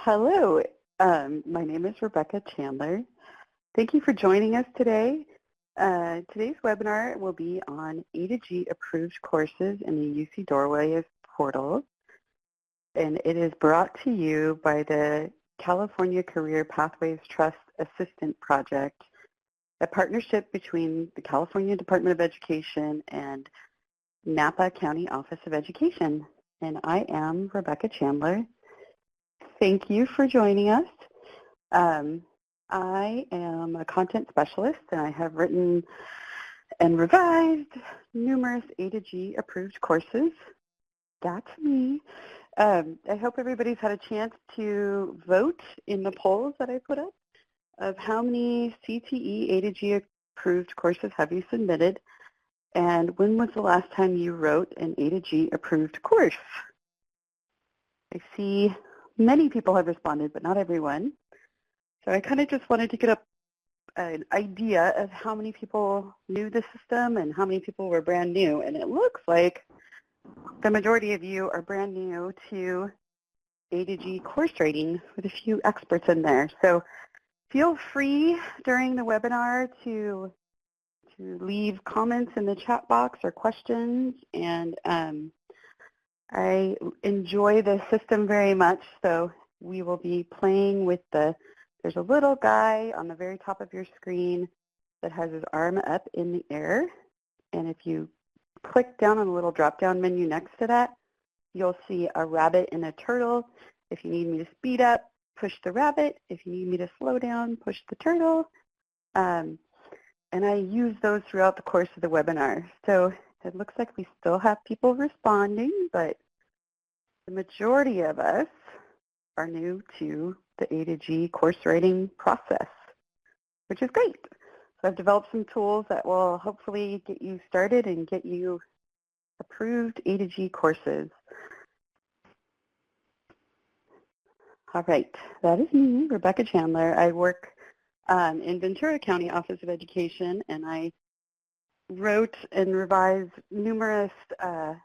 Hello, my name is Rebecca Chandler. Thank you for joining us today. Today's webinar will be on A to G approved courses in the UC Doorways portal, and it is brought to you by the California Career Pathways Trust Assistant Project, a partnership between the California Department of Education and Napa County Office of Education. And I am Rebecca Chandler. Thank you for joining us. I am a content specialist, and I have written and revised numerous A to G approved courses. That's me. I hope everybody's had a chance to vote in the polls that I put up of how many CTE A to G approved courses have you submitted, and when was the last time you wrote an A to G approved course? I see many people have responded, but not everyone. So I kind of just wanted to get an idea of how many people knew the system and how many people were brand new. And it looks like the majority of you are brand new to A to G course writing with a few experts in there. So feel free during the webinar to leave comments in the chat box or questions. And I enjoy the system very much, so we will be playing with there's a little guy on the very top of your screen that has his arm up in the air, and if you click down on the little drop-down menu next to that, you'll see a rabbit and a turtle. If you need me to speed up, push the rabbit. If you need me to slow down, push the turtle. And I use those throughout the course of the webinar. So it looks like we still have people responding, but the majority of us are new to the A to G course writing process, which is great. So I've developed some tools that will hopefully get you started and get you approved A to G courses. All right, that is me, Rebecca Chandler. I work in Ventura County Office of Education, and I wrote and revised numerous A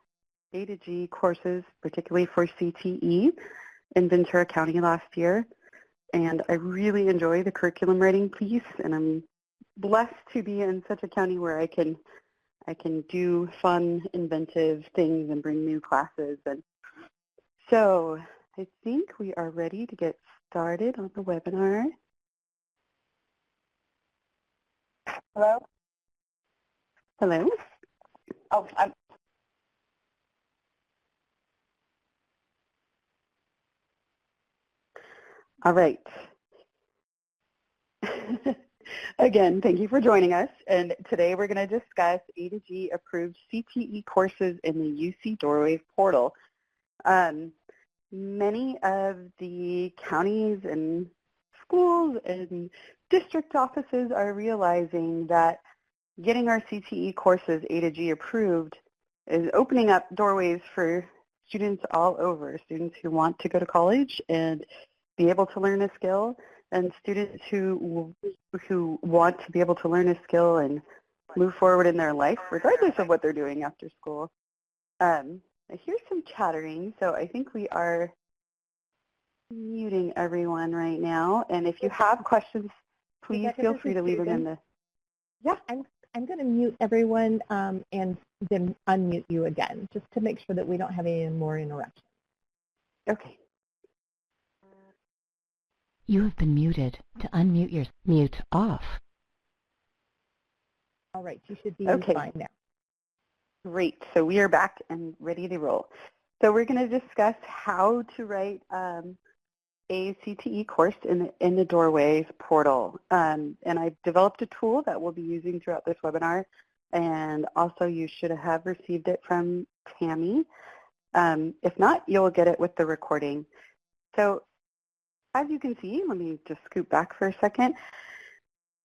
to G courses, particularly for CTE in Ventura County last year. And I really enjoy the curriculum writing piece, and I'm blessed to be in such a county where I can do fun, inventive things and bring new classes. And so I think we are ready to get started on the webinar. Hello? Hello? Oh, All right. Again, thank you for joining us. And today we're going to discuss A to G approved CTE courses in the UC Doorways portal. Many of the counties and schools and district offices are realizing that getting our CTE courses A to G approved is opening up doorways for students all over, students who want to go to college and be able to learn a skill, and students who want to be able to learn a skill and move forward in their life regardless of what they're doing after school. I hear some chattering, so I think we are muting everyone right now. And if you have questions, please feel free to leave them in the... Yeah, I'm going to mute everyone and then unmute you again, just to make sure that we don't have any more interruptions. Okay. You have been muted. To unmute your mute off. All right, you should be fine now. Great. So we are back and ready to roll. So we're going to discuss how to write a CTE course in the Doorways portal. And I've developed a tool that we'll be using throughout this webinar. And also you should have received it from Tammy. If not, you'll get it with the recording. So as you can see, let me just scoot back for a second.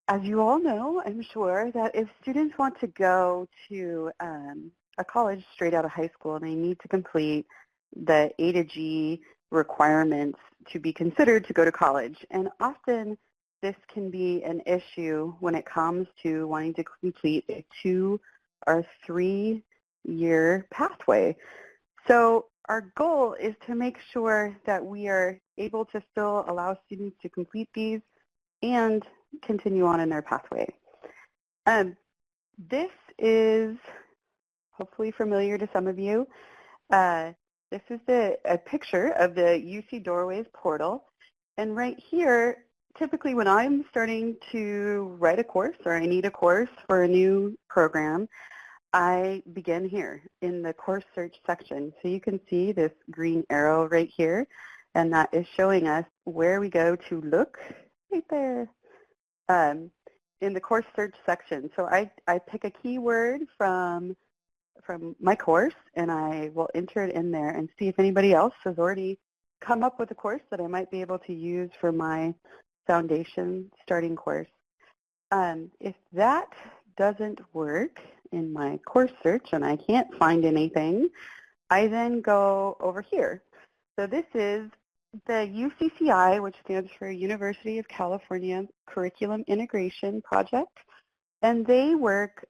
As you all know, I'm sure that if students want to go to a college straight out of high school, they need to complete the A to G requirements to be considered to go to college. And often this can be an issue when it comes to wanting to complete a 2 or 3 year pathway. So our goal is to make sure that we are able to still allow students to complete these and continue on in their pathway. This is hopefully familiar to some of you. This is a picture of the UC Doorways portal. And right here, typically when I'm starting to write a course or I need a course for a new program, I begin here in the course search section. So you can see this green arrow right here, and that is showing us where we go to look right there in the course search section. So I pick a keyword from my course, and I will enter it in there and see if anybody else has already come up with a course that I might be able to use for my foundation starting course. If that doesn't work in my course search and I can't find anything, I then go over here. So this is the UCCI, which stands for University of California Curriculum Integration Project, and they work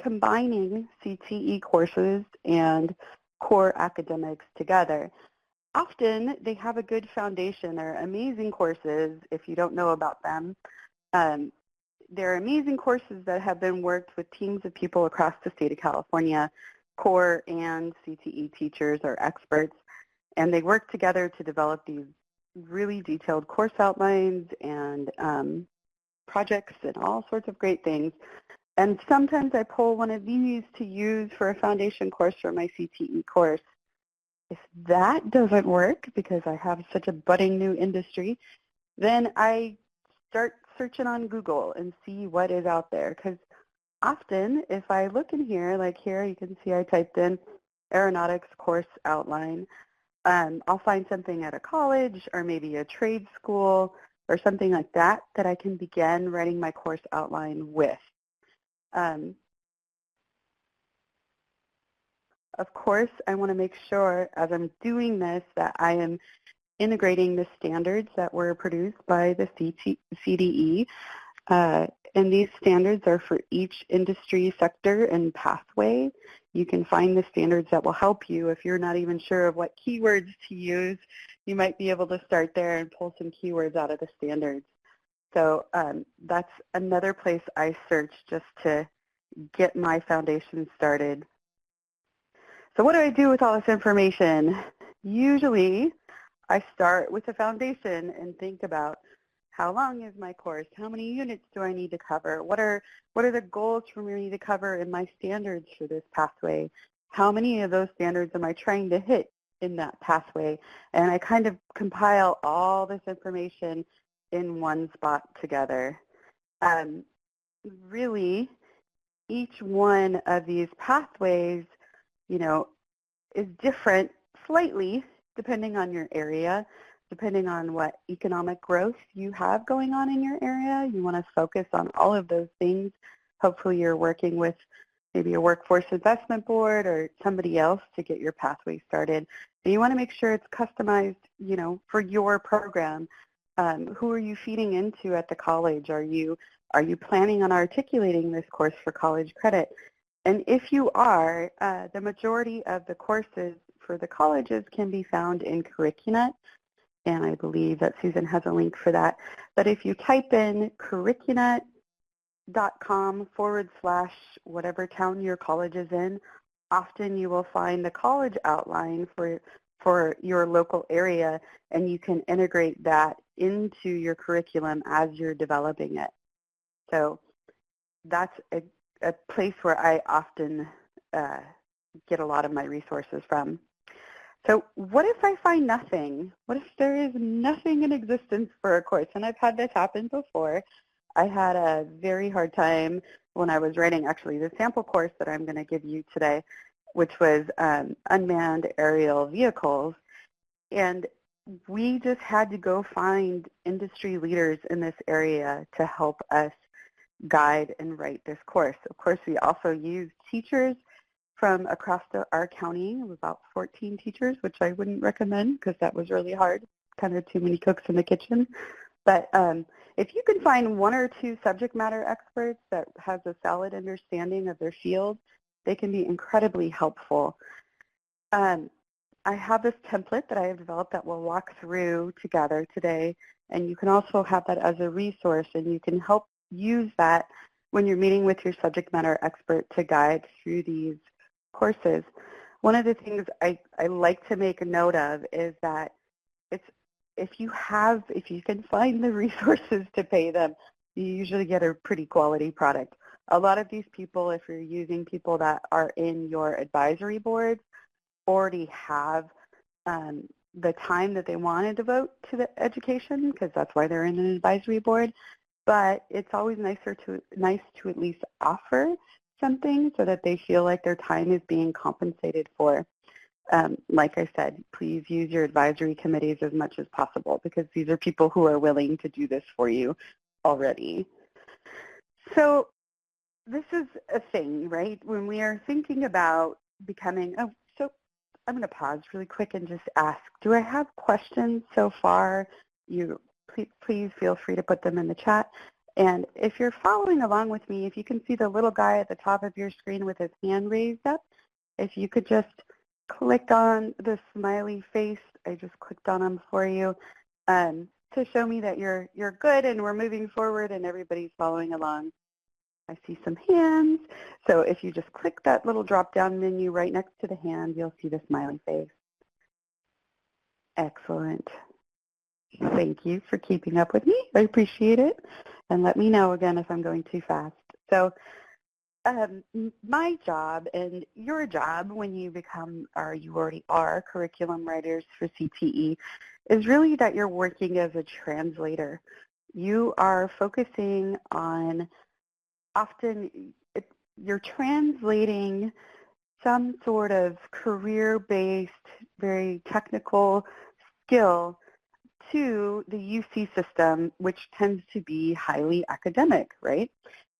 combining CTE courses and core academics together. Often they have a good foundation. They're amazing courses if you don't know about them. They're amazing courses that have been worked with teams of people across the state of California, core and CTE teachers or experts, and they work together to develop these really detailed course outlines and projects and all sorts of great things. And sometimes I pull one of these to use for a foundation course for my CTE course. If that doesn't work because I have such a budding new industry, then I start searching on Google and see what is out there. Because often if I look in here, like here you can see I typed in aeronautics course outline, I'll find something at a college or maybe a trade school or something like that that I can begin writing my course outline with. Of course, I want to make sure as I'm doing this that I am integrating the standards that were produced by the CDE. And these standards are for each industry sector and pathway. You can find the standards that will help you. If you're not even sure of what keywords to use, you might be able to start there and pull some keywords out of the standards. So that's another place I search just to get my foundation started. So what do I do with all this information? Usually I start with the foundation and think about how long is my course? How many units do I need to cover? What are the goals for me to cover in my standards for this pathway? How many of those standards am I trying to hit in that pathway? And I kind of compile all this information in one spot together. Really, each one of these pathways, you know, is different slightly depending on your area, depending on what economic growth you have going on in your area. You want to focus on all of those things. Hopefully you're working with maybe a workforce investment board or somebody else to get your pathway started. And you want to make sure it's customized, you know, for your program. Who are you feeding into at the college? Are you planning on articulating this course for college credit? And if you are, the majority of the courses for the colleges can be found in Curricunet, and I believe that Susan has a link for that. But if you type in curricunet.com/ whatever town your college is in, often you will find the college outline for your local area, and you can integrate that into your curriculum as you're developing it. So that's a place where I often get a lot of my resources from. So what if I find nothing? What if there is nothing in existence for a course? And I've had this happen before. I had a very hard time when I was writing actually the sample course that I'm going to give you today, which was unmanned aerial vehicles. And we just had to go find industry leaders in this area to help us guide and write this course. Of course, we also used teachers from across our county, about 14 teachers, which I wouldn't recommend because that was really hard, kind of too many cooks in the kitchen. But if you can find one or two subject matter experts that has a solid understanding of their field, they can be incredibly helpful. I I have this template that I have developed that we'll walk through together today, and you can also have that as a resource, and you can help use that when you're meeting with your subject matter expert to guide through these courses. One of the things I like to make a note of is that if you can find the resources to pay them, you usually get a pretty quality product. A lot of these people, if you're using people that are in your advisory boards, already have the time that they want to devote to the education, because that's why they're in an advisory board. But it's always nice to at least offer something so that they feel like their time is being compensated for. Like I said, please use your advisory committees as much as possible, because these are people who are willing to do this for you already. So this is a thing, right? When we are thinking about becoming, so I'm going to pause really quick and just ask, do I have questions so far? Please feel free to put them in the chat. And if you're following along with me, if you can see the little guy at the top of your screen with his hand raised up, if you could just click on the smiley face, I just clicked on him for you, to show me that you're good and we're moving forward and everybody's following along. I see some hands. So if you just click that little drop-down menu right next to the hand, you'll see the smiley face. Excellent. Thank you for keeping up with me. I appreciate it. And let me know again if I'm going too fast. So my job and your job when you become, or you already are, curriculum writers for CTE is really that you're working as a translator. You are focusing on, often you're translating some sort of career-based, very technical skill to the UC system, which tends to be highly academic, right?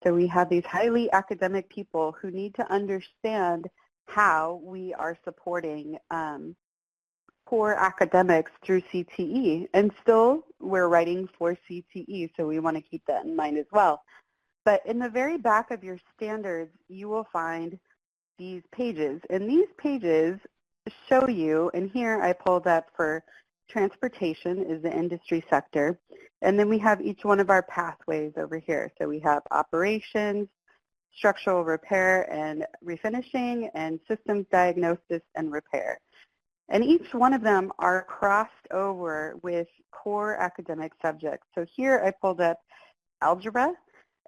So we have these highly academic people who need to understand how we are supporting core academics through CTE. And still, we're writing for CTE, so we want to keep that in mind as well. But in the very back of your standards, you will find these pages. And these pages show you, and here I pulled up for transportation is the industry sector. And then we have each one of our pathways over here. So we have operations, structural repair and refinishing, and systems diagnosis and repair. And each one of them are crossed over with core academic subjects. So here I pulled up algebra,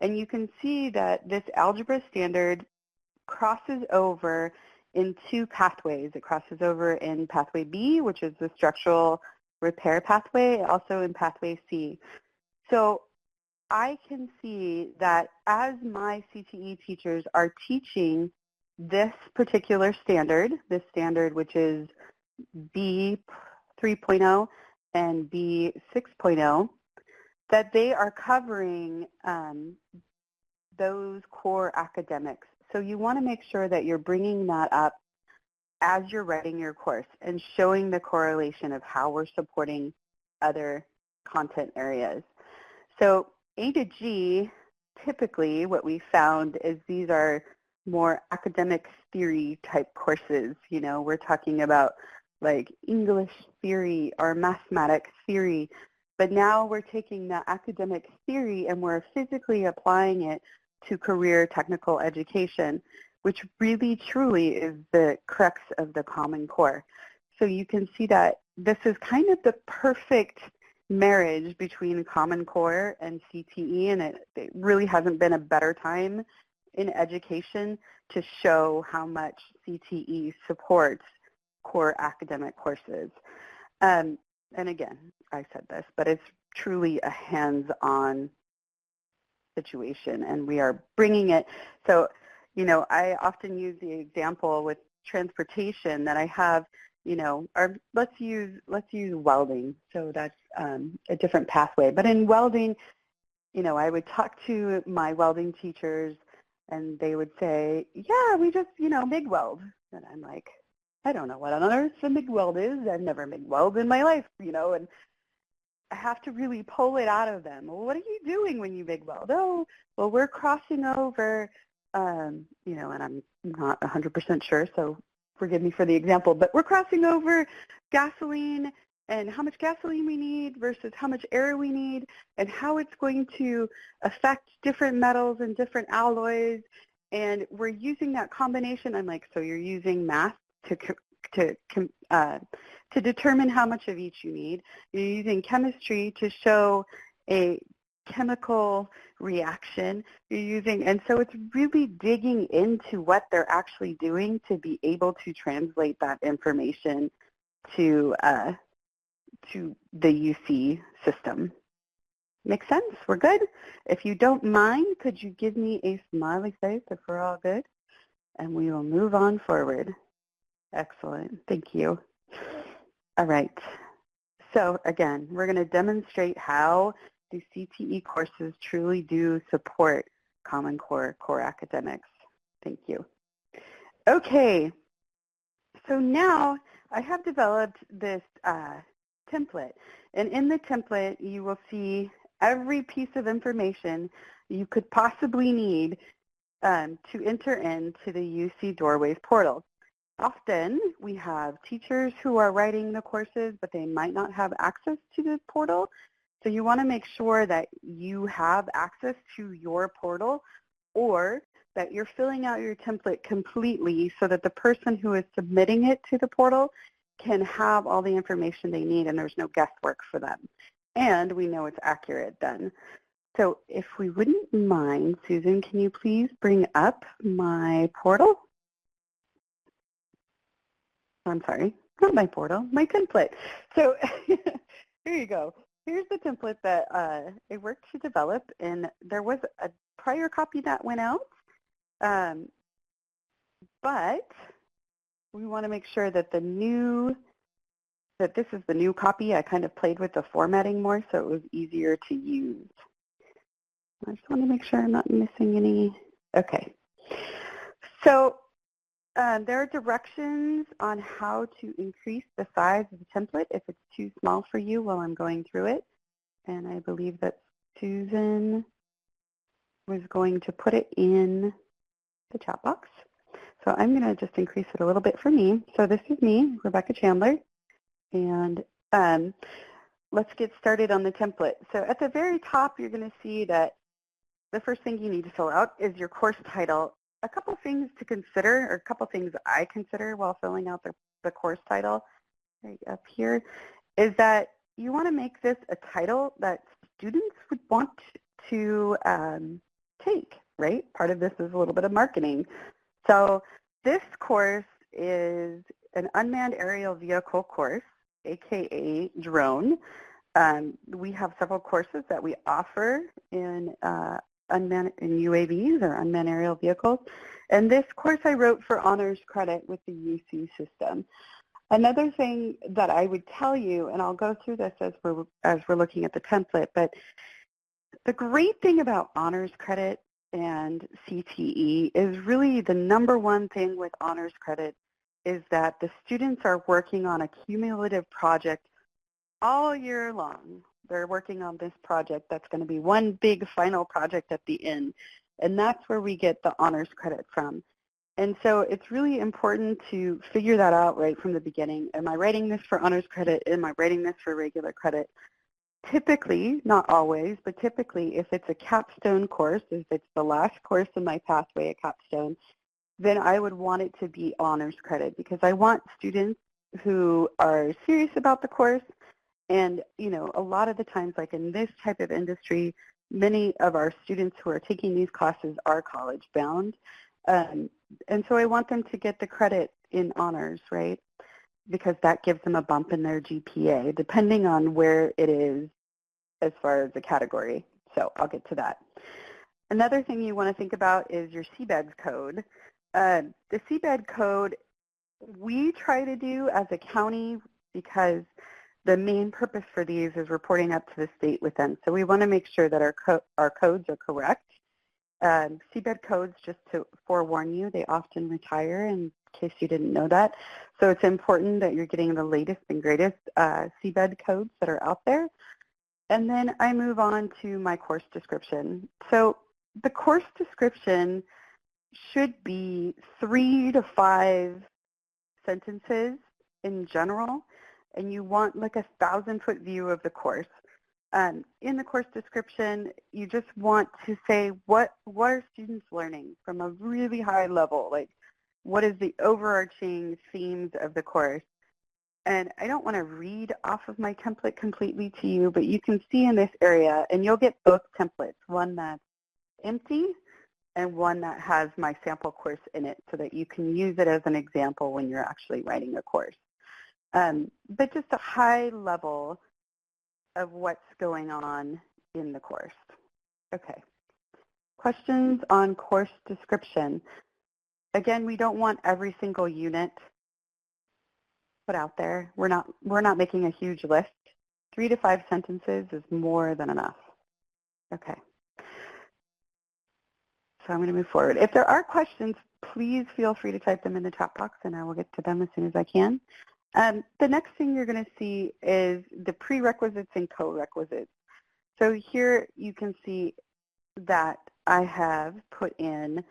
and you can see that this algebra standard crosses over in two pathways. It crosses over in pathway B, which is the structural repair pathway, also in pathway C. So I can see that as my CTE teachers are teaching this particular standard, this standard which is B 3.0 and B 6.0, that they are covering those core academics. So you want to make sure that you're bringing that up as you're writing your course and showing the correlation of how we're supporting other content areas. So A to G, typically what we found is these are more academic theory type courses. You know, we're talking about like English theory or mathematics theory, but now we're taking the academic theory and we're physically applying it to career technical education, which really truly is the crux of the Common Core. So you can see that this is kind of the perfect marriage between Common Core and CTE, and it really hasn't been a better time in education to show how much CTE supports core academic courses. And again, I said this, but it's truly a hands-on situation, and we are bringing it. So, you know, I often use the example with transportation that I have, you know, or let's use welding. So that's a different pathway. But in welding, you know, I would talk to my welding teachers, and they would say, yeah, we just, you know, MIG weld. And I'm like, I don't know what on earth a MIG weld is. I've never MIG welded in my life, you know, and I have to really pull it out of them. Well, what are you doing when you MIG weld? Oh, well, we're crossing over, you know, and I'm not 100% sure, so forgive me for the example, but we're crossing over gasoline and how much gasoline we need versus how much air we need and how it's going to affect different metals and different alloys. And we're using that combination. I'm like, so you're using math to determine how much of each you need. You're using chemistry to show a chemical reaction. You're using, and so it's really digging into what they're actually doing to be able to translate that information to the UC system. Make sense? We're good? If you don't mind, could you give me a smiley face if we're all good? And we will move on forward. Excellent. Thank you. All right. So again, we're going to demonstrate how the CTE courses truly do support Common Core academics. Thank you. Okay. So now I have developed this template. And in the template, you will see every piece of information you could possibly need to enter into the UC Doorways portal. Often we have teachers who are writing the courses, but they might not have access to the portal. So you want to make sure that you have access to your portal or that you're filling out your template completely so that the person who is submitting it to the portal can have all the information they need and there's no guesswork for them. And we know it's accurate then. So if we wouldn't mind, Susan, can you please bring up my portal? I'm sorry, not my portal, my template. So here you go. Here's the template that I worked to develop, and there was a prior copy that went out, but we want to make sure that this is the new copy. I kind of played with the formatting more so it was easier to use. I just want to make sure I'm not missing any. Okay. So there are directions on how to increase the size of the template if it's too small for you while I'm going through it. And I believe that Susan was going to put it in the chat box. So I'm going to just increase it a little bit for me. So this is me, Rebecca Chandler. And let's get started on the template. So at the very top, you're going to see that the first thing you need to fill out is your course title. A couple things to consider, or a couple things I consider while filling out the course title right up here, is that you want to make this a title that students would want to take, right? Part of this is a little bit of marketing. So this course is an unmanned aerial vehicle course, aka drone. We have several courses that we offer in UAVs or unmanned aerial vehicles. And this course I wrote for honors credit with the UC system. Another thing that I would tell you, and I'll go through this as we're looking at the template, but the great thing about honors credit and CTE is really the number one thing with honors credit is that the students are working on a cumulative project all year long. They're working on this project that's going to be one big final project at the end, and that's where we get the honors credit from. And so it's really important to figure that out right from the beginning. Am I writing this for honors credit? Am I writing this for regular credit? Typically, not always, but typically if it's a capstone course, if it's the last course in my pathway at capstone, then I would want it to be honors credit because I want students who are serious about the course. And, you know, a lot of the times, like in this type of industry, many of our students who are taking these classes are college bound. And so I want them to get the credit in honors, right? Because that gives them a bump in their GPA, depending on where it is as far as the category. So I'll get to that. Another thing you want to think about is your CBEDS code. The CBED code we try to do as a county because the main purpose for these is reporting up to the state with them. So we want to make sure that our codes are correct. CBED codes, just to forewarn you, they often retire in case you didn't know that. So it's important that you're getting the latest and greatest CBED codes that are out there. And then I move on to my course description. So the course description should be 3 to 5 sentences in general, and you want like a 1,000-foot view of the course. In the course description, you just want to say what are students learning from a really high level, like what is the overarching themes of the course. And I don't want to read off of my template completely to you, but you can see in this area, and you'll get both templates, one that's empty and one that has my sample course in it so that you can use it as an example when you're actually writing a course. But just a high level of what's going on in the course. Okay. Questions on course description. Again, we don't want every single unit put out there. We're not making a huge list. 3 to 5 sentences is more than enough. Okay. So I'm going to move forward. If there are questions, please feel free to type them in the chat box and I will get to them as soon as I can. The next thing you're going to see is the prerequisites and co-requisites. So here you can see that I have put in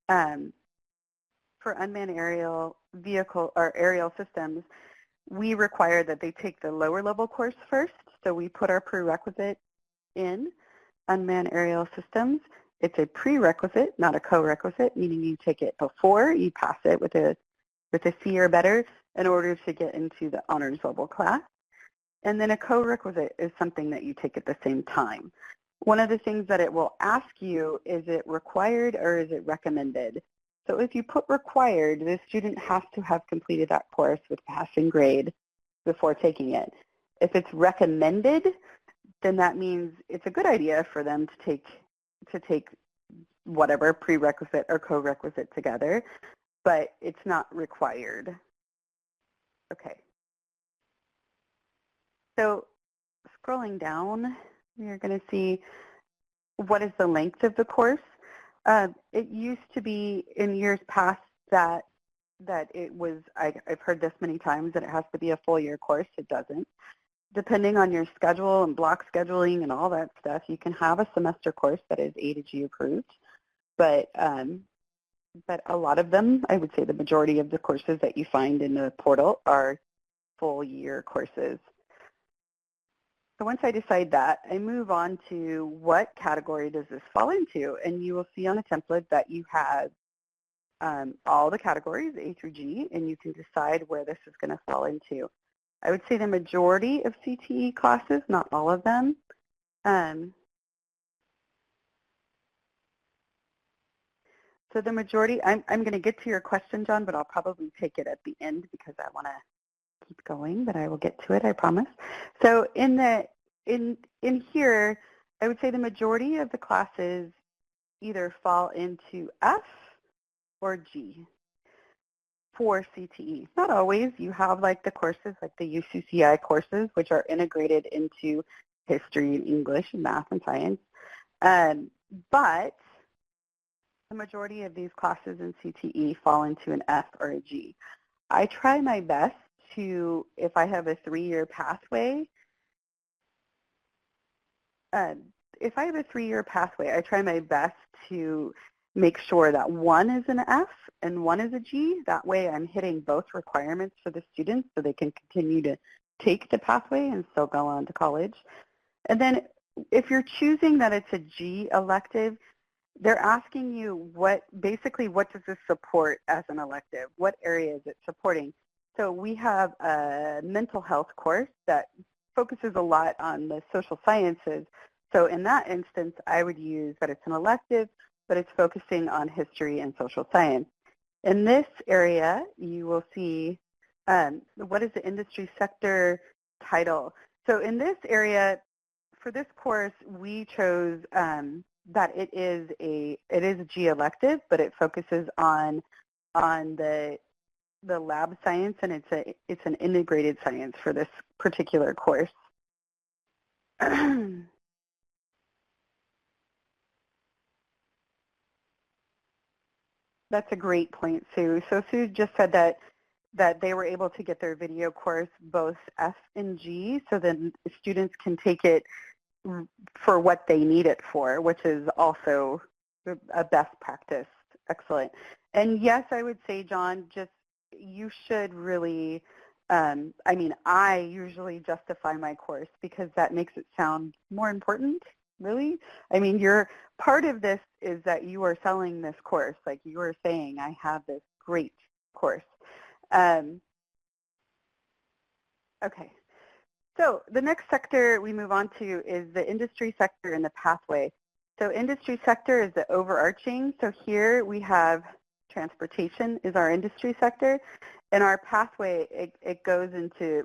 for unmanned aerial vehicle or aerial systems, we require that they take the lower level course first. So we put our prerequisite in unmanned aerial systems. It's a prerequisite, not a co-requisite, meaning you take it before you pass it with a C or better in order to get into the honors level class. And then a co-requisite is something that you take at the same time. One of the things that it will ask you, is it required or is it recommended? So if you put required, the student has to have completed that course with passing grade before taking it. If it's recommended, then that means it's a good idea for them to take whatever prerequisite or co-requisite together, but it's not required. Okay. So scrolling down, you're going to see what is the length of the course. It used to be in years past that it was, I've heard this many times, that it has to be a full year course. It doesn't. Depending on your schedule and block scheduling and all that stuff, you can have a semester course that is A to G approved. But a lot of them, I would say the majority of the courses that you find in the portal are full year courses. So once I decide that, I move on to what category does this fall into? And you will see on the template that you have all the categories, A through G, and you can decide where this is going to fall into. I would say the majority of CTE classes, not all of them. So the majority, I'm going to get to your question, John, but I'll probably take it at the end because I want to keep going, but I will get to it, I promise. So in here, I would say the majority of the classes either fall into F or G for CTE. Not always. You have like the courses, like the UCCI courses, which are integrated into history and English and math and science. But the majority of these classes in CTE fall into an F or a G. I try my best to, if I have a 3-year pathway, I try my best to make sure that one is an F and one is a G. That way I'm hitting both requirements for the students so they can continue to take the pathway and still go on to college. And then if you're choosing that it's a G elective, they're asking you what does this support as an elective? What area is it supporting? So we have a mental health course that focuses a lot on the social sciences. So in that instance, I would use that it's an elective, but it's focusing on history and social science. In this area, you will see what is the industry sector title. So in this area, for this course, we chose that it is a G elective, but it focuses on the lab science, and it's an integrated science for this particular course. That's a great point, Sue. So Sue just said that they were able to get their video course both F and G, so then students can take it for what they need it for, which is also a best practice. Excellent. And yes, I would say, John, just you should really, I usually justify my course because that makes it sound more important, really. Your part of this is that you are selling this course. Like you are saying, I have this great course. Okay. So the next sector we move on to is the industry sector and the pathway. So industry sector is the overarching. So here we have transportation is our industry sector. And our pathway, it goes into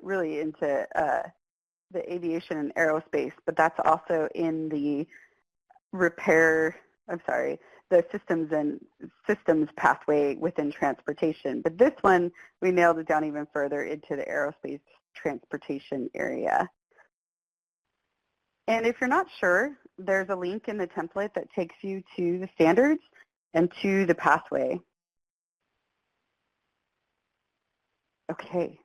the aviation and aerospace, but that's also in the the systems pathway within transportation. But this one, we nailed it down even further into the aerospace transportation area. And if you're not sure, there's a link in the template that takes you to the standards and to the pathway. Okay,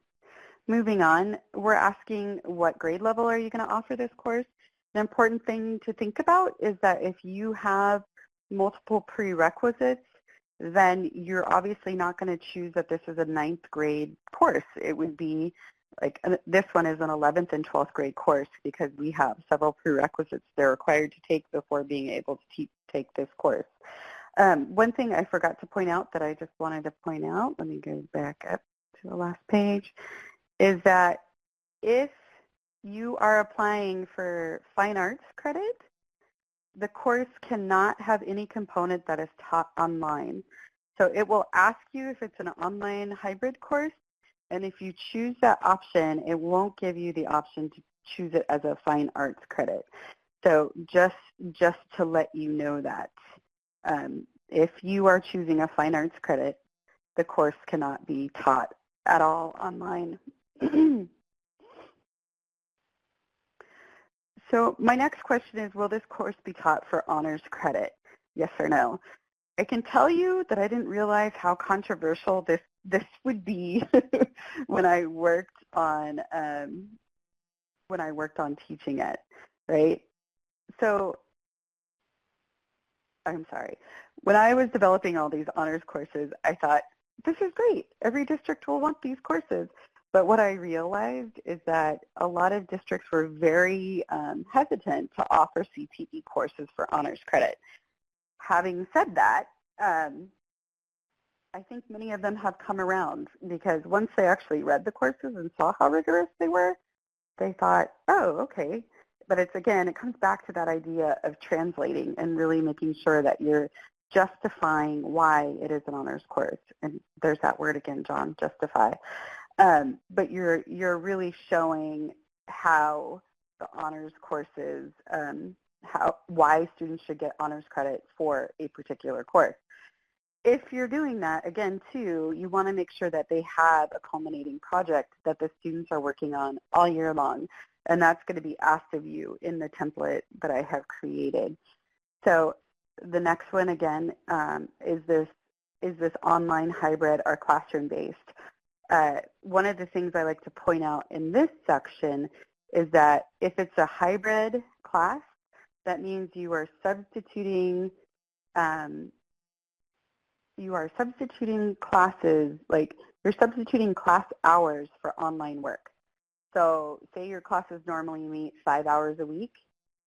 moving on, we're asking what grade level are you going to offer this course? The important thing to think about is that if you have multiple prerequisites, then you're obviously not going to choose that this is a 9th grade course. It would be like this one is an 11th and 12th grade course because we have several prerequisites they're required to take before being able to take this course. One thing I forgot to point out that I just wanted to point out, let me go back up to the last page, is that if you are applying for fine arts credit, the course cannot have any component that is taught online. So it will ask you if it's an online hybrid course, and if you choose that option, it won't give you the option to choose it as a fine arts credit. So just to let you know that if you are choosing a fine arts credit, the course cannot be taught at all online. So my next question is, will this course be taught for honors credit? Yes or no? I can tell you that I didn't realize how controversial this would be when I worked on teaching it, right? So I'm sorry. When I was developing all these honors courses, I thought, this is great. Every district will want these courses. But what I realized is that a lot of districts were very hesitant to offer CTE courses for honors credit. Having said that, I think many of them have come around because once they actually read the courses and saw how rigorous they were, they thought, oh, okay. But it comes back to that idea of translating and really making sure that you're justifying why it is an honors course. And there's that word again, John, justify. But you're really showing how the honors courses, why students should get honors credit for a particular course. If you're doing that, again, too, you want to make sure that they have a culminating project that the students are working on all year long. And that's going to be asked of you in the template that I have created. So the next one, again, is this online, hybrid, or classroom-based? One of the things I like to point out in this section is that if it's a hybrid class, that means you are substituting classes, like you're substituting class hours for online work. So say your classes normally meet 5 hours a week,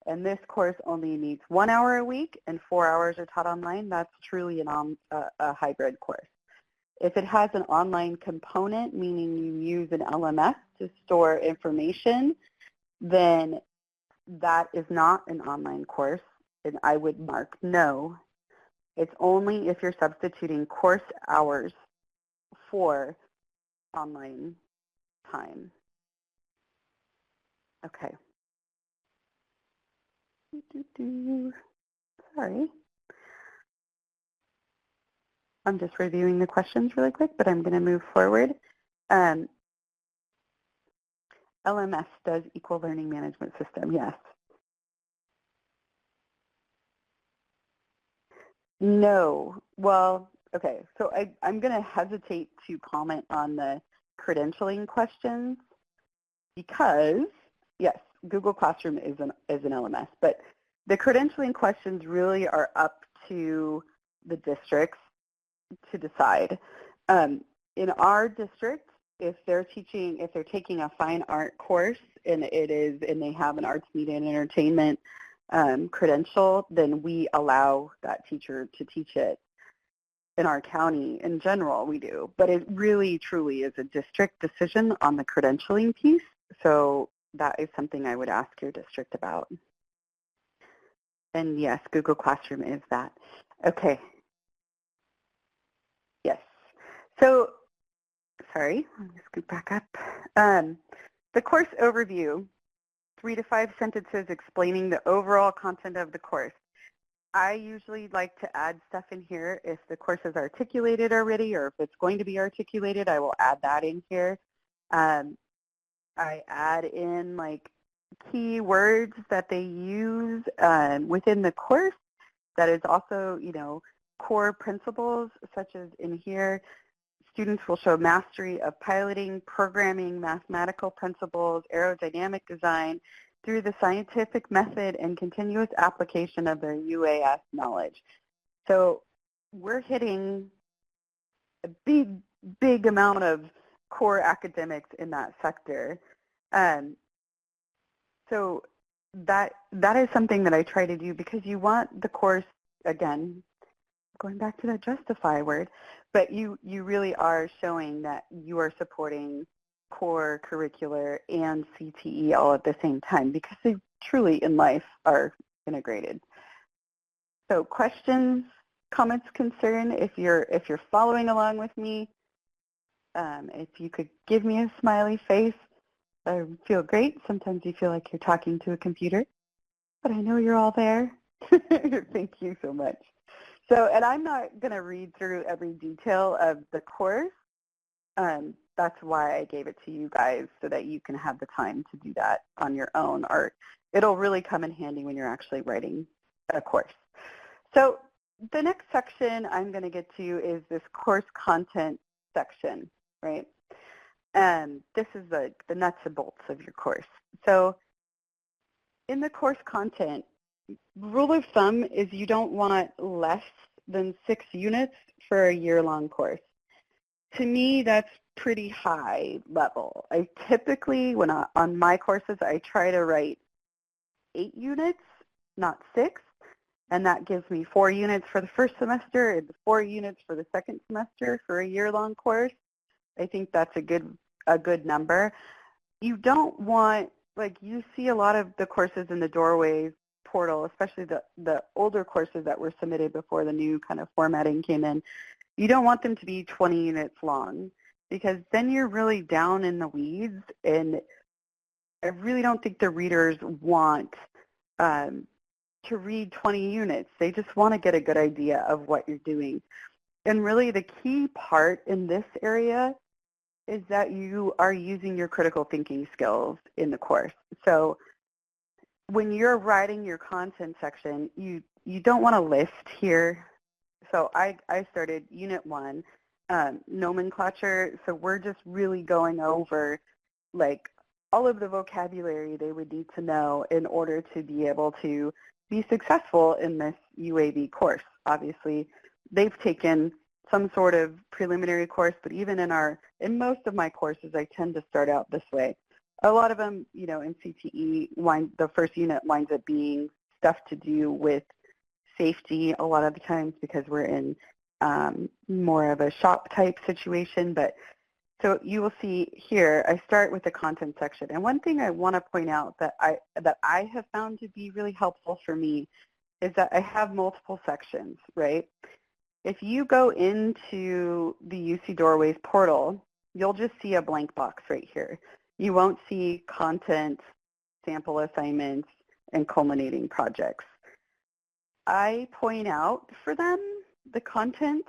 and this course only meets 1 hour a week and 4 hours are taught online. That's truly a hybrid course. If it has an online component, meaning you use an LMS to store information, then that is not an online course, and I would mark no. It's only if you're substituting course hours for online time. Okay. Sorry. I'm just reviewing the questions really quick, but I'm going to move forward. LMS does equal learning management system, yes. No. Well, okay, so I'm going to hesitate to comment on the credentialing questions because, yes, Google Classroom is an LMS, but the credentialing questions really are up to the districts to decide. in our district, if they're taking a fine art course and they have an arts, media, and entertainment credential, then we allow that teacher to teach it. In our county, in general, we do. But it really, truly is a district decision on the credentialing piece. So that is something I would ask your district about. And yes, Google Classroom is that. Okay. Yes. So, sorry, let me scoot back up. The course overview, 3 to 5 sentences explaining the overall content of the course. I usually like to add stuff in here if the course is articulated already, or if it's going to be articulated, I will add that in here. I add in like key words that they use within the course that is also, you know, core principles, such as in here, students will show mastery of piloting, programming, mathematical principles, aerodynamic design, through the scientific method and continuous application of their UAS knowledge. So we're hitting a big amount of core academics in that sector. So that is something that I try to do, because you want the course, again, going back to that justify word, but you really are showing that you are supporting core, curricular, and CTE all at the same time, because they truly in life are integrated. So questions, comments, concern, if you're following along with me, if you could give me a smiley face, I feel great. Sometimes you feel like you're talking to a computer, but I know you're all there. Thank you so much. So, and I'm not going to read through every detail of the course. That's why I gave it to you guys, so that you can have the time to do that on your own, or it'll really come in handy when you're actually writing a course. So the next section I'm going to get to is this course content section, right? And this is the nuts and bolts of your course. So in the course content, rule of thumb is you don't want less than 6 units for a year-long course. To me, that's pretty high level. I typically, on my courses, I try to write 8 units, not 6, and that gives me 4 units for the first semester and 4 units for the second semester for a year-long course. I think that's a good number. You don't want, like, you see a lot of the courses in the Doorways portal, especially the older courses that were submitted before the new kind of formatting came in. You don't want them to be 20 units long, because then you're really down in the weeds, and I really don't think the readers want to read 20 units. They just want to get a good idea of what you're doing. And really the key part in this area is that you are using your critical thinking skills in the course. So when you're writing your content section, you don't want to list here. So I started Unit 1, nomenclature. So we're just really going over like all of the vocabulary they would need to know in order to be able to be successful in this UAV course. Obviously, they've taken some sort of preliminary course, but even in most of my courses, I tend to start out this way. A lot of them, you know, in CTE, the first unit winds up being stuff to do with safety a lot of the times, because we're in more of a shop type situation. But so you will see here, I start with the content section. And one thing I want to point out that I have found to be really helpful for me is that I have multiple sections, right? If you go into the UC Doorways portal, you'll just see a blank box right here. You won't see content, sample assignments, and culminating projects. I point out for them the content,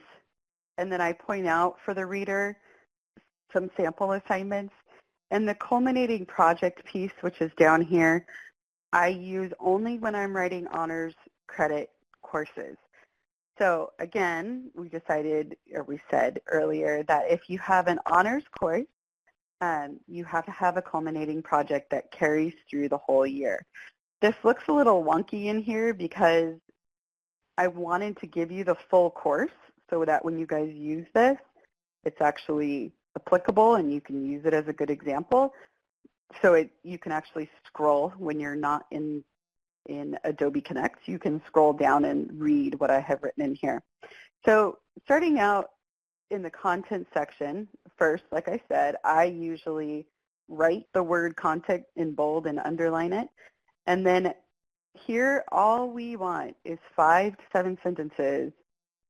and then I point out for the reader some sample assignments. And the culminating project piece, which is down here, I use only when I'm writing honors credit courses. So again, we said earlier that if you have an honors course, you have to have a culminating project that carries through the whole year. This looks a little wonky in here because I wanted to give you the full course so that when you guys use this, it's actually applicable and you can use it as a good example. So you can actually scroll when you're not in Adobe Connect. You can scroll down and read what I have written in here. So starting out in the content section, first, like I said, I usually write the word content in bold and underline it. And then here, all we want is 5 to 7 sentences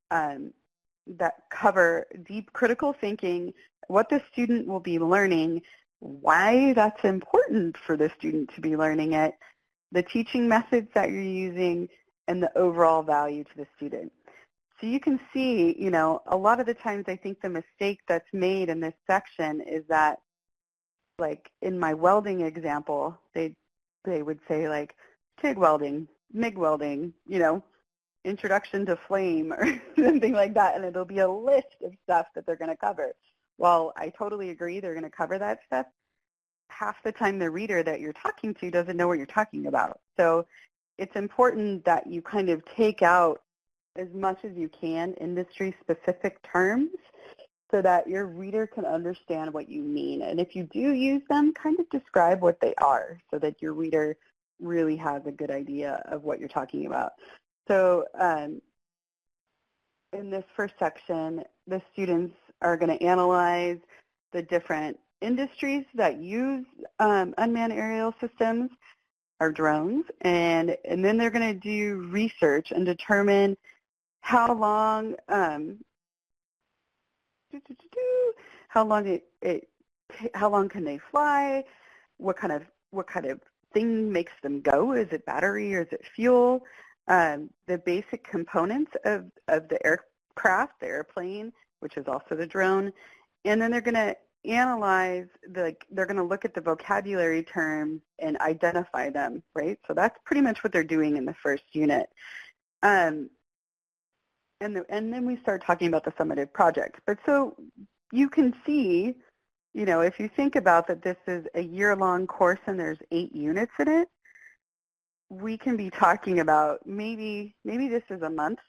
that cover deep critical thinking, what the student will be learning, why that's important for the student to be learning it, the teaching methods that you're using, and the overall value to the student. So you can see, you know, a lot of the times I think the mistake that's made in this section is that, like in my welding example, they would say like TIG welding, MIG welding, you know, introduction to flame or something like that, and it'll be a list of stuff that they're going to cover. While I totally agree they're going to cover that stuff, half the time the reader that you're talking to doesn't know what you're talking about. So it's important that you kind of take out as much as you can industry-specific terms so that your reader can understand what you mean. And if you do use them, kind of describe what they are so that your reader really has a good idea of what you're talking about. So in this first section, the students are going to analyze the different industries that use unmanned aerial systems, or drones, and then they're going to do research and determine how long how long can they fly, what kind of thing makes them go, is it battery or is it fuel, the basic components of the aircraft, the airplane, which is also the drone, and then they're going to analyze, they're going to look at the vocabulary terms and identify them, right? So that's pretty much what they're doing in the first unit. And then we start talking about the summative project. But so you can see, you know, if you think about that this is a year-long course and there's 8 units in it, we can be talking about maybe this is a month's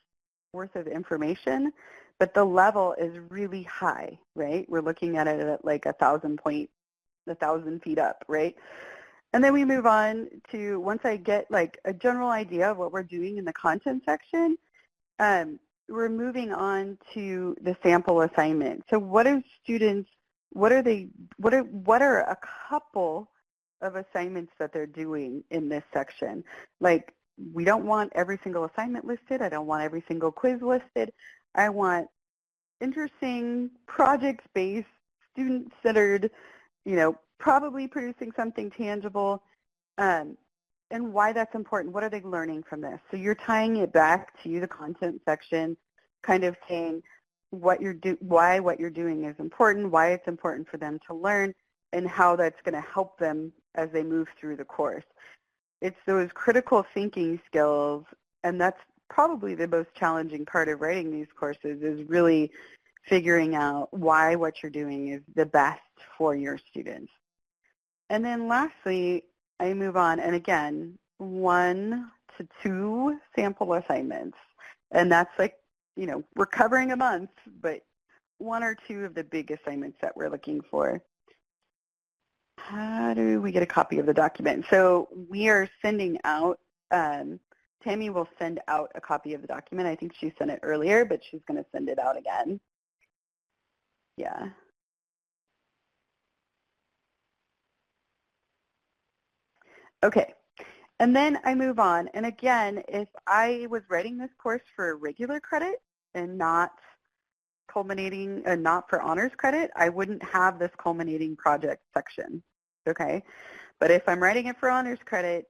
worth of information, but the level is really high, right? We're looking at it at like 1,000 feet up, right? And then we move on to, once I get like a general idea of what we're doing in the content section, we're moving on to the sample assignment. So what are students, what are a couple of assignments that they're doing in this section? Like, we don't want every single assignment listed. I don't want every single quiz listed. I want interesting, project-based, student-centered, you know, probably producing something tangible, and why that's important. What are they learning from this? So you're tying it back to the content section, kind of saying why what you're doing is important, why it's important for them to learn, and how that's going to help them as they move through the course. It's those critical thinking skills, and that's probably the most challenging part of writing these courses, is really figuring out why what you're doing is the best for your students. And then lastly, I move on, and again, 1 to 2 sample assignments. And that's like, you know, we're covering a month, but 1 or 2 of the big assignments that we're looking for. How do we get a copy of the document? So we are sending out, Tammy will send out a copy of the document. I think she sent it earlier, but she's going to send it out again. Yeah. Okay, and then I move on. And again, if I was writing this course for regular credit and not culminating, not for honors credit, I wouldn't have this culminating project section, okay? But if I'm writing it for honors credit,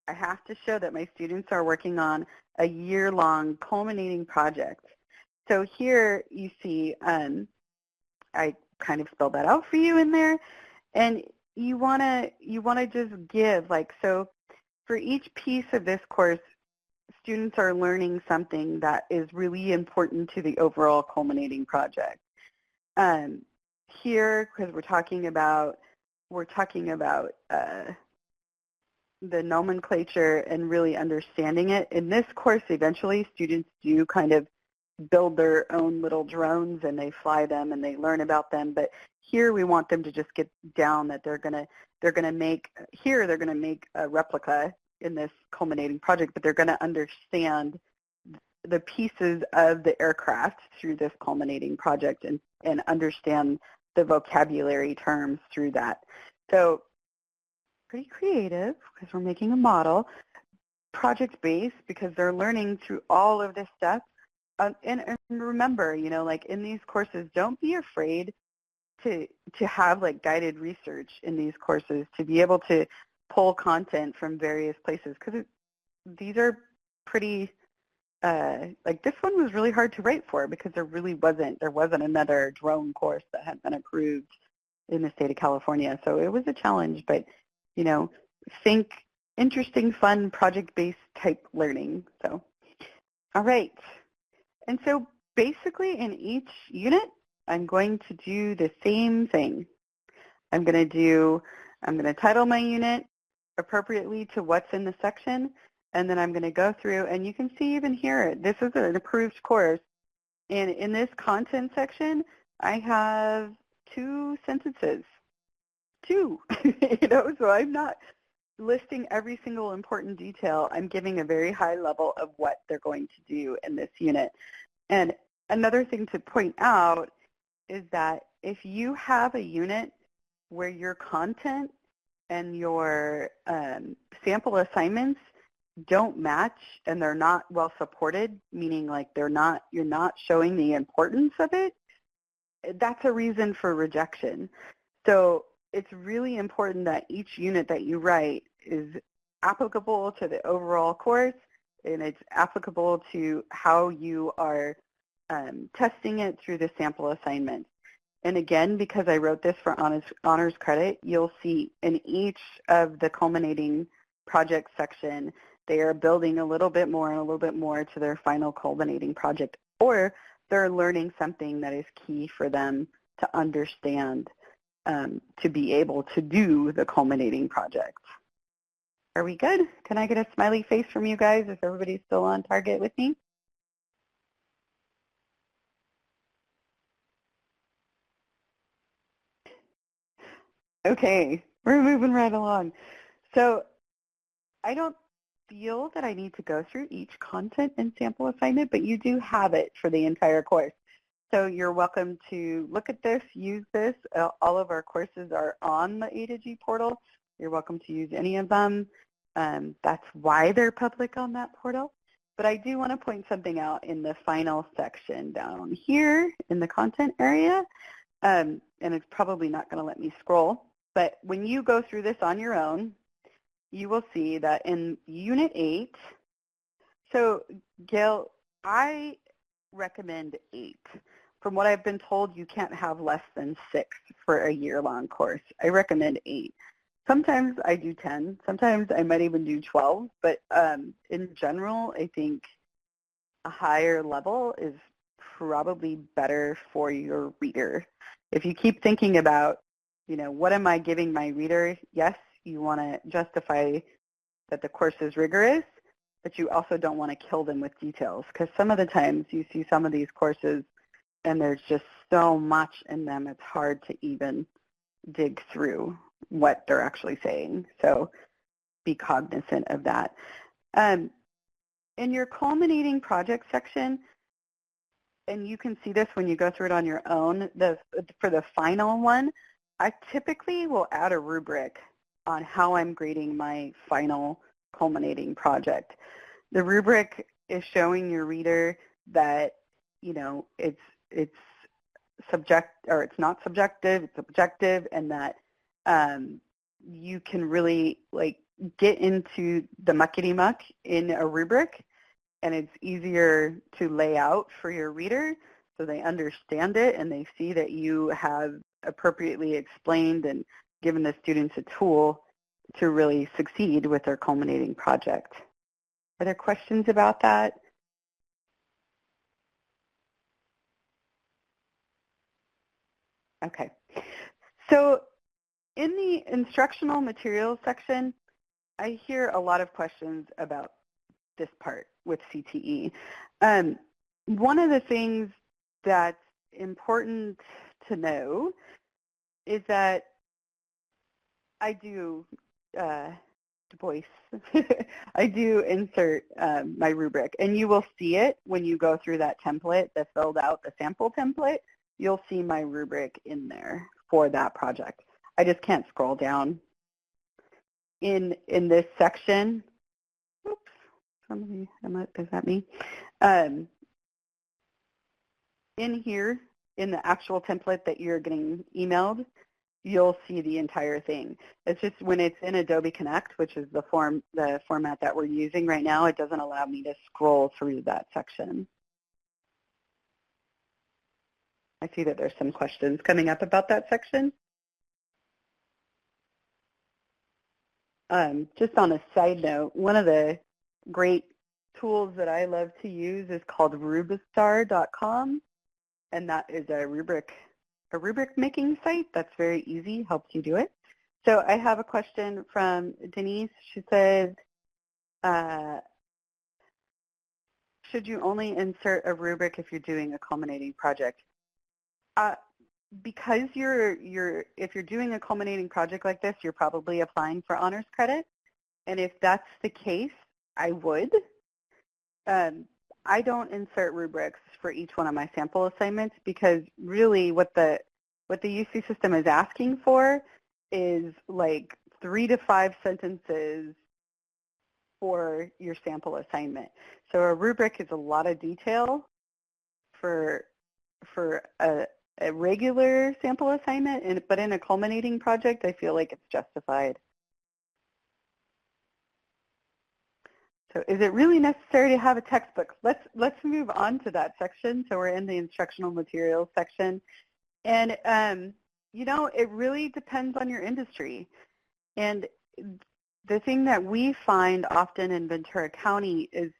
I have to show that my students are working on a year-long culminating project. So here you see, I kind of spelled that out for you in there, and you wanna just give, like, so for each piece of this course, students are learning something that is really important to the overall culminating project. Here, because we're talking about the nomenclature and really understanding it. In this course, eventually students do kind of build their own little drones and they fly them and they learn about them. But here we want them to just get down that they're gonna make a replica in this culminating project, but they're gonna understand the pieces of the aircraft through this culminating project and understand the vocabulary terms through that. So pretty creative because we're making a model. Project-based because they're learning through all of this stuff. And remember, like in these courses, don't be afraid to have like guided research in these courses, to be able to pull content from various places, because these are pretty, like this one was really hard to write for because there wasn't another drone course that had been approved in the state of California. So it was a challenge, but, think interesting, fun, project-based type learning. So, all right. And so basically in each unit, I'm going to do the same thing. I'm going to title my unit appropriately to what's in the section, and then I'm going to go through, and you can see even here, this is an approved course. And in this content section, I have 2 sentences. 2, so I'm not listing every single important detail. I'm giving a very high level of what they're going to do in this unit. And another thing to point out is that if you have a unit where your content and your sample assignments don't match and they're not well supported, meaning like you're not showing the importance of it, that's a reason for rejection. So it's really important that each unit that you write is applicable to the overall course, and it's applicable to how you are testing it through the sample assignment. And again, because I wrote this for honors credit, you'll see in each of the culminating project section, they are building a little bit more and a little bit more to their final culminating project, or they're learning something that is key for them to understand to be able to do the culminating project. Are we good? Can I get a smiley face from you guys if everybody's still on target with me? Okay, we're moving right along. So I don't feel that I need to go through each content and sample assignment, but you do have it for the entire course. So you're welcome to look at this, use this. All of our courses are on the A to G portal. You're welcome to use any of them. That's why they're public on that portal. But I do want to point something out in the final section down here in the content area. And it's probably not going to let me scroll. But when you go through this on your own, you will see that in Unit 8, so Gail, I recommend 8. From what I've been told, you can't have less than 6 for a year-long course. I recommend 8. Sometimes I do 10. Sometimes I might even do 12. But in general, I think a higher level is probably better for your reader. If you keep thinking about, what am I giving my reader? Yes, you want to justify that the course is rigorous, but you also don't want to kill them with details, because some of the times you see some of these courses and there's just so much in them, it's hard to even dig through what they're actually saying. So be cognizant of that. In your culminating project section, and you can see this when you go through it on your own, for the final one, I typically will add a rubric on how I'm grading my final culminating project. The rubric is showing your reader that, it's not subjective, it's objective, and that you can really get into the muckety muck in a rubric, and it's easier to lay out for your reader so they understand it and they see that you have appropriately explained and given the students a tool to really succeed with their culminating project. Are there questions about that? Okay. So in the instructional materials section, I hear a lot of questions about this part with CTE. one of the things that's important to know is that I do voice. I do insert my rubric, and you will see it when you go through that template, the filled out, the sample template. You'll see my rubric in there for that project. I just can't scroll down. In this section, oops, somebody, is that me? In here, in the actual template that you're getting emailed, you'll see the entire thing. It's just when it's in Adobe Connect, which is the format that we're using right now, it doesn't allow me to scroll through that section. I see that there's some questions coming up about that section. Just on a side note, one of the great tools that I love to use is called rubistar.com, and that is a rubric making site that's very easy, helps you do it. So I have a question from Denise. She said, should you only insert a rubric if you're doing a culminating project? Because if you're doing a culminating project like this, you're probably applying for honors credit. And if that's the case, I would. I don't insert rubrics for each one of my sample assignments because really what the UC system is asking for is like 3 to 5 sentences for your sample assignment. So a rubric is a lot of detail for a regular sample assignment, but in a culminating project, I feel like it's justified. So is it really necessary to have a textbook? Let's move on to that section. So we're in the instructional materials section. And, you know, it really depends on your industry. And the thing that we find often in Ventura County is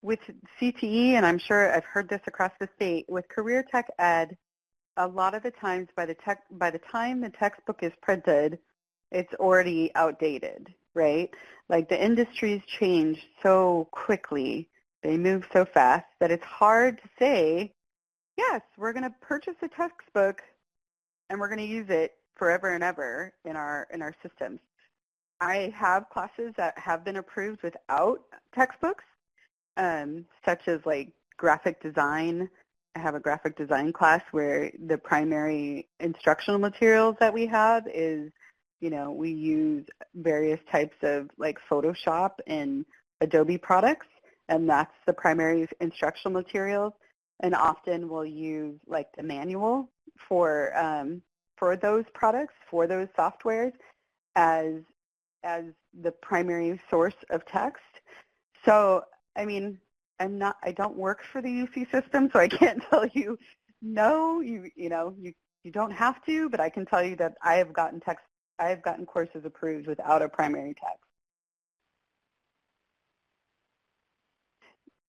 with CTE, and I'm sure I've heard this across the state, with career tech ed, a lot of the times by the time the textbook is printed, it's already outdated, right? Like the industries change so quickly, they move so fast that it's hard to say, yes, we're going to purchase a textbook and we're going to use it forever and ever in our systems. I have classes that have been approved without textbooks, such as like graphic design. I have a graphic design class where the primary instructional materials that we have is, you know, we use various types of like Photoshop and Adobe products, and that's the primary instructional materials. And often we'll use like the manual for those products, for those softwares as the primary source of text. So, I mean, I don't work for the UC system, so I can't tell you, no, you don't have to, but I can tell you that I have gotten courses approved without a primary text.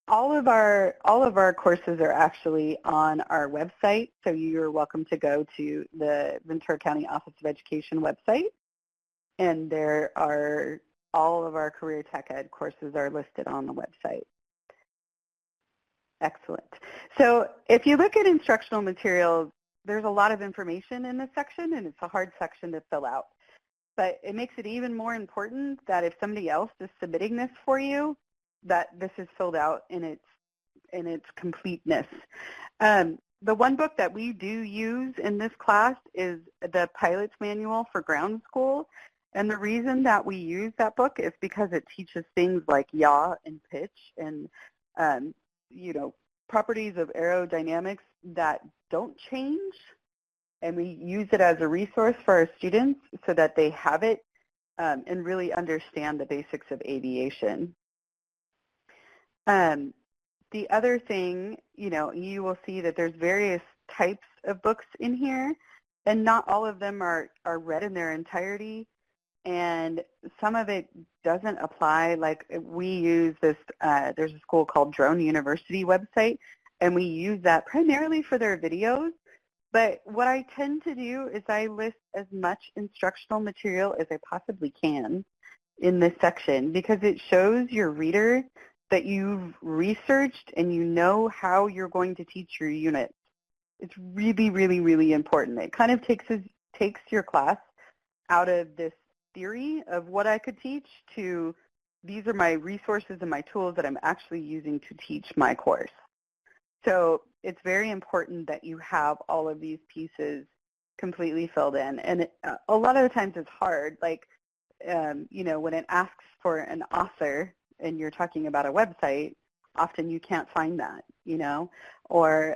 All of our courses are actually on our website, so you're welcome to go to the Ventura County Office of Education website, and there are all of our career tech ed courses are listed on the website. Excellent. So if you look at instructional materials, there's a lot of information in this section, and it's a hard section to fill out. But it makes it even more important that if somebody else is submitting this for you, that this is filled out in its completeness. The one book that we do use in this class is the Pilot's Manual for Ground School. And the reason that we use that book is because it teaches things like yaw and pitch and you know, properties of aerodynamics that don't change, and we use it as a resource for our students so that they have it and really understand the basics of aviation. The other thing, you know, you will see that there's various types of books in here, and not all of them are read in their entirety. And some of it doesn't apply. Like we use this, there's a school called Drone University website, and we use that primarily for their videos. But what I tend to do is I list as much instructional material as I possibly can in this section because it shows your reader that you've researched and you know how you're going to teach your units. It's really, really, really important. It kind of takes your class out of this theory of what I could teach to these are my resources and my tools that I'm actually using to teach my course. So it's very important that you have all of these pieces completely filled in. And a lot of the times it's hard, like, you know, when it asks for an author and you're talking about a website, often you can't find that, you know, or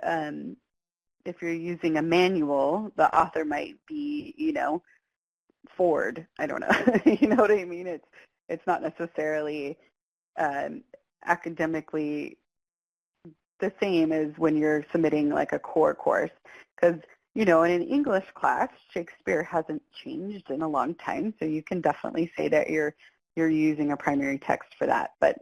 if you're using a manual, the author might be, you know, Ford. I don't know. You know what I mean? It's not necessarily academically the same as when you're submitting like a core course, because you know, in an English class, Shakespeare hasn't changed in a long time, so you can definitely say that you're using a primary text for that. But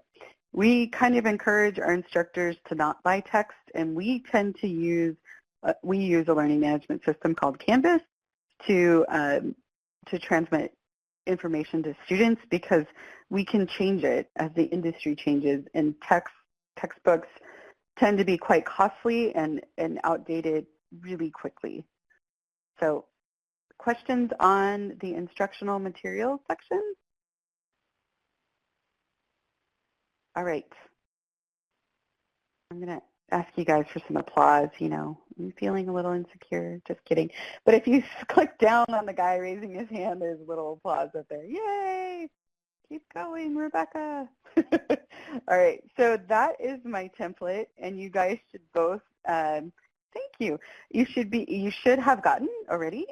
we kind of encourage our instructors to not buy text, and we tend to use we use a learning management system called Canvas to transmit information to students, because we can change it as the industry changes, and textbooks tend to be quite costly and outdated really quickly. So questions on the instructional materials section? All right. I'm going to ask you guys for some applause. You know, I'm feeling a little insecure. Just kidding. But if you click down on the guy raising his hand, there's a little applause up there. Yay! Keep going, Rebecca. All right, so that is my template, and you guys should both, thank you. You should have gotten already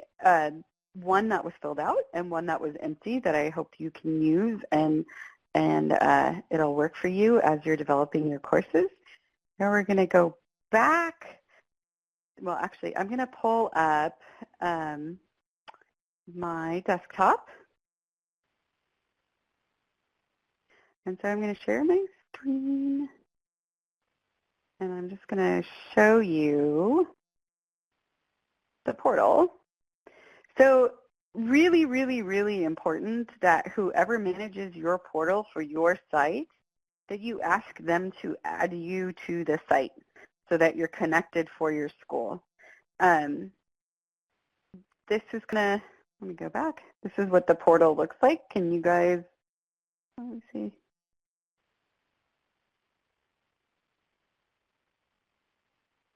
one that was filled out and one that was empty that I hope you can use, and it'll work for you as you're developing your courses. Now we're going to go back. Well, actually, I'm going to pull up my desktop. And so I'm going to share my screen, and I'm just going to show you the portal. So really, really, really important that whoever manages your portal for your site, that you ask them to add you to the site so that you're connected for your school. This is going to, let me go back. This is what the portal looks like. Can you guys, let me see.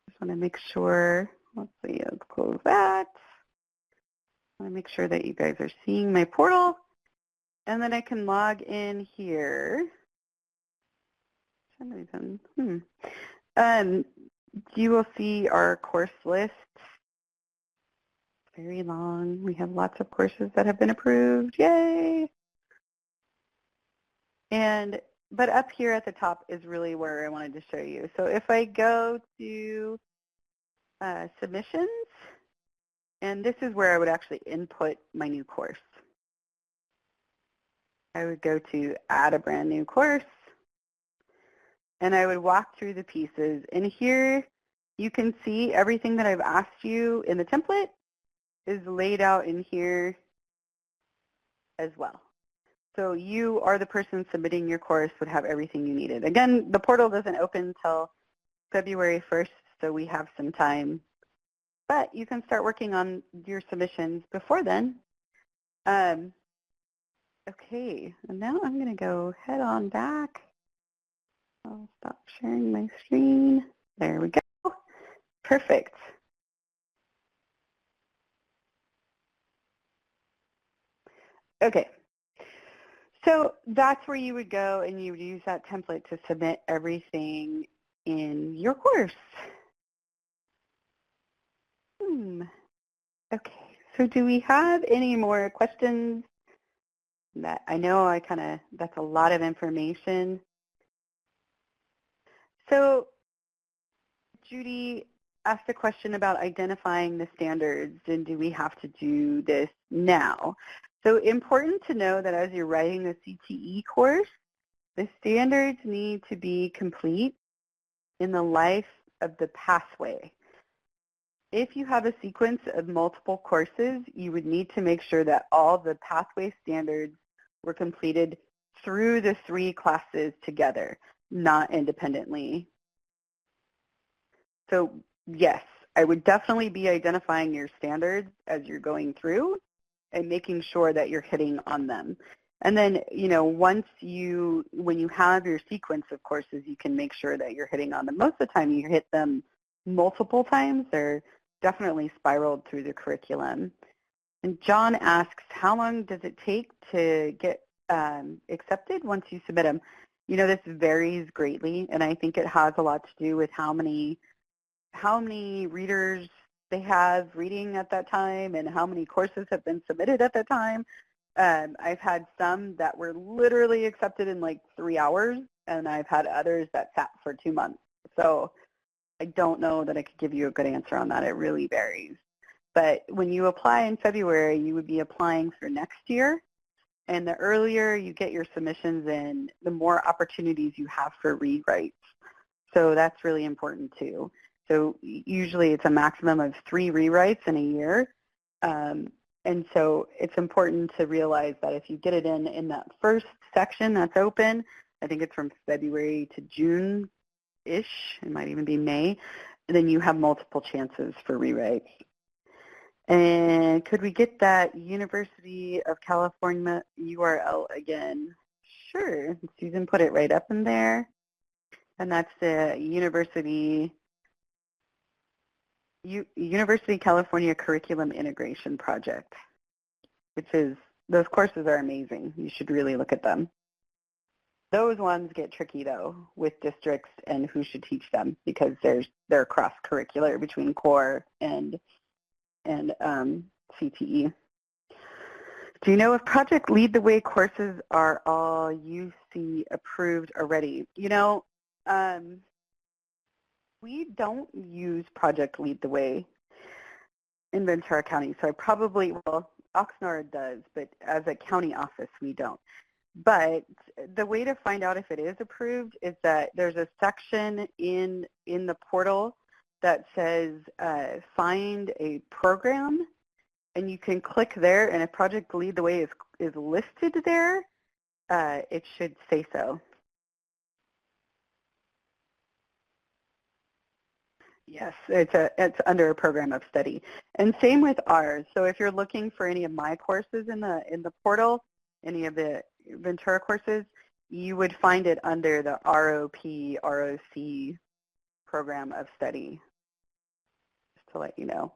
Just want to make sure, let's see, let's close that. I want to make sure that you guys are seeing my portal, and then I can log in here. For some reason, you will see our course list. Very long. We have lots of courses that have been approved. Yay! But up here at the top is really where I wanted to show you. So if I go to submissions, and this is where I would actually input my new course. I would go to add a brand new course, and I would walk through the pieces. And here you can see everything that I've asked you in the template is laid out in here as well. So you are the person submitting your course would have everything you needed. Again, the portal doesn't open until February 1st, so we have some time. But you can start working on your submissions before then. Okay, and now I'm going to go head on back. I'll stop sharing my screen. There we go. Perfect. Okay. So that's where you would go, and you would use that template to submit everything in your course. Okay, so do we have any more questions? That I know that's a lot of information. So Judy asked a question about identifying the standards, and do we have to do this now? So important to know that as you're writing the CTE course, the standards need to be complete in the life of the pathway. If you have a sequence of multiple courses, you would need to make sure that all the pathway standards were completed through the 3 classes together. not independently. So yes, I would definitely be identifying your standards as you're going through and making sure that you're hitting on them. And then, when you have your sequence of courses, you can make sure that you're hitting on them. Most of the time you hit them multiple times. They're definitely spiraled through the curriculum. And John asks, how long does it take to get accepted once you submit them? This varies greatly, and I think it has a lot to do with how many readers they have reading at that time and how many courses have been submitted at that time. I've had some that were literally accepted in like 3 hours, and I've had others that sat for 2 months. So I don't know that I could give you a good answer on that. It really varies. But when you apply in February, you would be applying for next year. And the earlier you get your submissions in, the more opportunities you have for rewrites. So that's really important too. So usually it's a maximum of 3 rewrites in a year. And so it's important to realize that if you get it in that first section that's open, I think it's from February to June-ish, it might even be May, then you have multiple chances for rewrites. And could we get that University of California URL again? Sure. Susan put it right up in there. And that's the University California Curriculum Integration Project, those courses are amazing. You should really look at them. Those ones get tricky, though, with districts and who should teach them because they're cross-curricular between core and CTE. Do you know if Project Lead the Way courses are all UC approved already? We don't use Project Lead the Way in Ventura County, so Oxnard does, but as a county office, we don't. But the way to find out if it is approved is that there's a section in the portal that says find a program, and you can click there, and if Project Lead the Way is listed there, it should say so. Yes, it's under a program of study. And same with ours. So if you're looking for any of my courses in the portal, any of the Ventura courses, you would find it under the ROC program of study, just to let you know.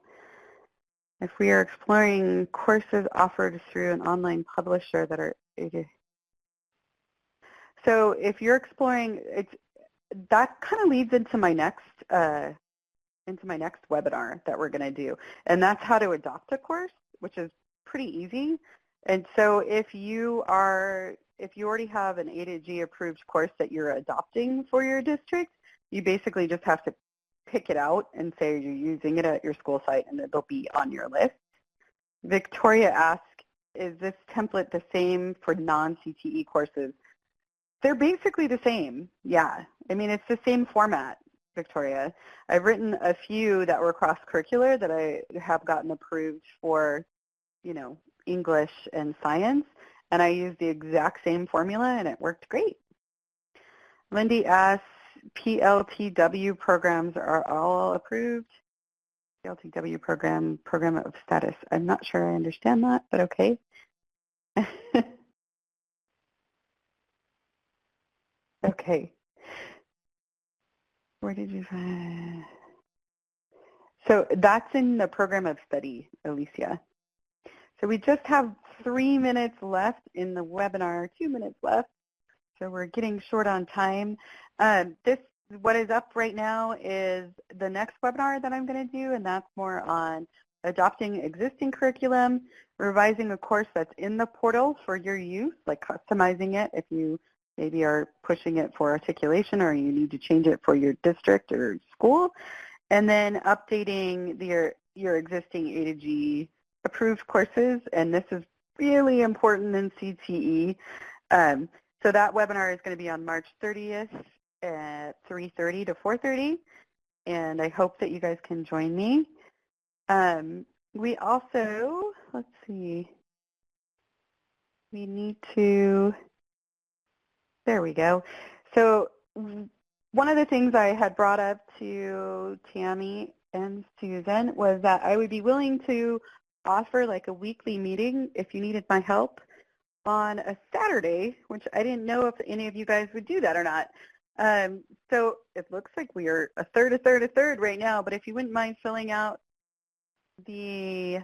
If we are exploring courses offered through an online publisher that are, so if you're exploring, that kind of leads into my next webinar that we're going to do, and that's how to adopt a course, which is pretty easy. And so if you already have an A to G approved course that you're adopting for your district, you basically just have to pick it out and say you're using it at your school site, and it'll be on your list. Victoria asked, is this template the same for non-CTE courses? They're basically the same, yeah. I mean, it's the same format, Victoria. I've written a few that were cross-curricular that I have gotten approved for, English and science, and I used the exact same formula, and it worked great. Lindy asks, PLTW programs are all approved? PLTW program of status. I'm not sure I understand that, but okay. Okay. Where did you find? So that's in the program of study, Alicia. So we just have 3 minutes left in the webinar, 2 minutes left. So we're getting short on time. What is up right now is the next webinar that I'm going to do, and that's more on adopting existing curriculum, revising a course that's in the portal for your use, like customizing it if you maybe are pushing it for articulation or you need to change it for your district or school, and then updating your existing A to G approved courses, and this is really important in CTE. So that webinar is going to be on March 30th at 3:30 to 4:30, and I hope that you guys can join me. We also, let's see, we need to, there we go. So one of the things I had brought up to Tammy and Susan was that I would be willing to offer like a weekly meeting if you needed my help on a Saturday, which I didn't know if any of you guys would do that or not. So it looks like we are a third right now, but if you wouldn't mind filling out the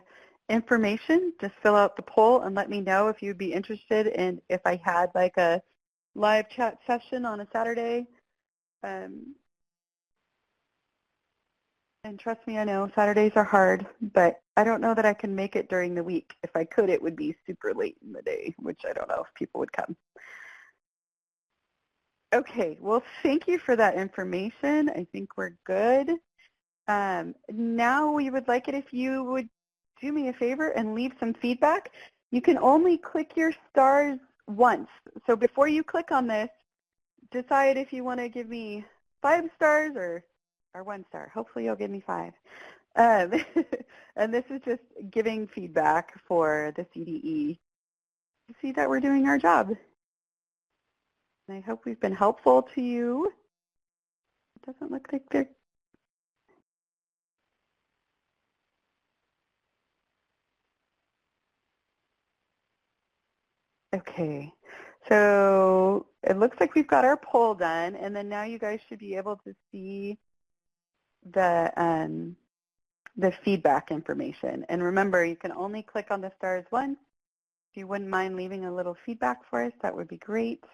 information, just fill out the poll and let me know if you'd be interested in if I had like a live chat session on a Saturday. And trust me, I know Saturdays are hard, but I don't know that I can make it during the week. If I could, it would be super late in the day, which I don't know if people would come. Okay, well, thank you for that information. I think we're good. Now we would like it if you would do me a favor and leave some feedback. You can only click your stars once. So before you click on this, decide if you want to give me 5 stars or 1 star. Hopefully you'll give me 5. And this is just giving feedback for the CDE to see that we're doing our job. And I hope we've been helpful to you. It doesn't look like they're... Okay, so it looks like we've got our poll done, and then now you guys should be able to see the feedback information. And remember, you can only click on the stars once. If you wouldn't mind leaving a little feedback for us, that would be great.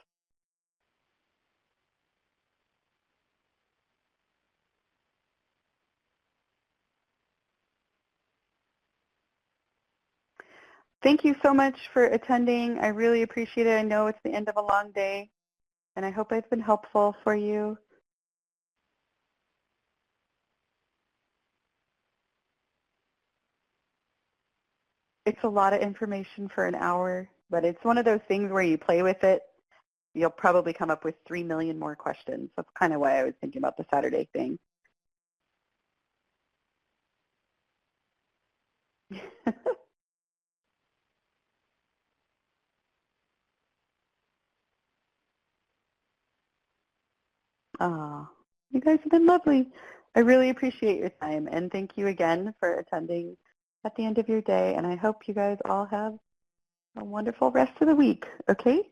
Thank you so much for attending. I really appreciate it. I know it's the end of a long day, and I hope I've been helpful for you. It's a lot of information for an hour, but it's one of those things where you play with it. You'll probably come up with 3 million more questions. That's kind of why I was thinking about the Saturday thing. Oh, you guys have been lovely. I really appreciate your time, and thank you again for attending at the end of your day, and I hope you guys all have a wonderful rest of the week, okay?